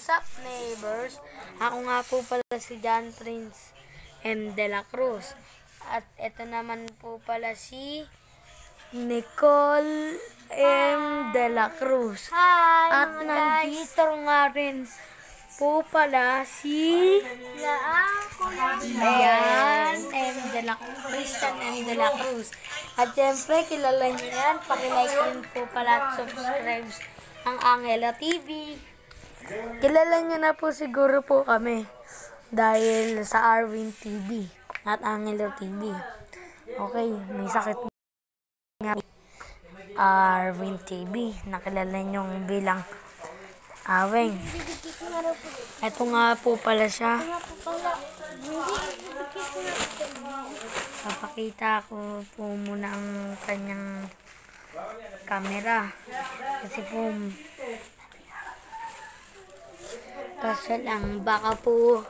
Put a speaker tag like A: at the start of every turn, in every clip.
A: What's up, neighbors? Ako nga po pala si John Prince M. De La Cruz. At ito naman po pala si Nicole M. De La Cruz.
B: Hi,
A: At
B: mga
A: nandito nga rin po pala si Ayan, Christian M. De La Cruz. At syempre, kilala niyo yan. Pakilike rin po pala at subscribe ang Angela TV. Kilala niyo na po siguro po kami dahil sa Arwin TV at Angela TV. Okay, may sakit nga Arwin TV. Nakilala niyo bilang Aweng. Ito nga po pala siya. Papakita ko po muna ang kanyang camera. Kasi lang, baka po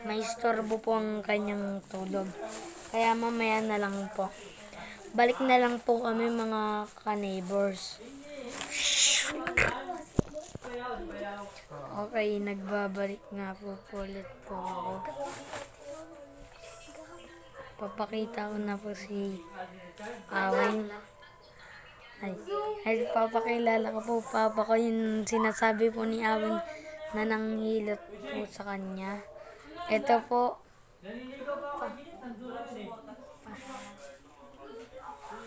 A: may istorbo po ang kanyang tulog. Kaya mamaya na lang po. Balik na lang po kami mga ka-neighbors. Okay, nagbabalik nga po ulit po ako. Papakita ko na po si Aweng. Ay, papakilala ko po, papa ko yung sinasabi po ni Aweng na nanghilot po sa kanya. Ito po.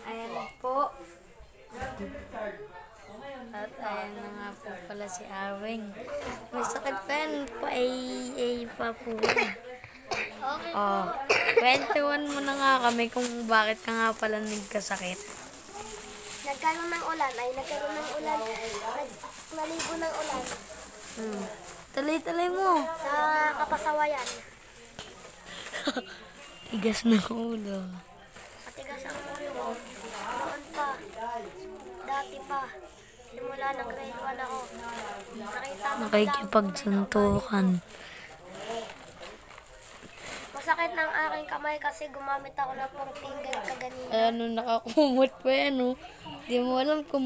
A: Ayan po. At ayan na nga po pala si Aweng. May sakit pa yan. Pa po. Oh, 21 mo na nga kami kung bakit ka nga pala nagkasakit.
B: Nagkaroon ng ulan. Naligo ng ulan.
A: Tuloy-tuloy mo.
B: Sa Kapasawayan.
A: Tigas ng ulo.
B: Matigas ang ulo. Noon pa. Dati pa. Simula ng grade 1 ako. Nakita mo
A: Nakikipagsuntukan.
B: masakit ng aking kamay kasi gumamit ako ng pang finger kaganina.
A: Ano, nakakumot pa yan, oh. Di mo alam kung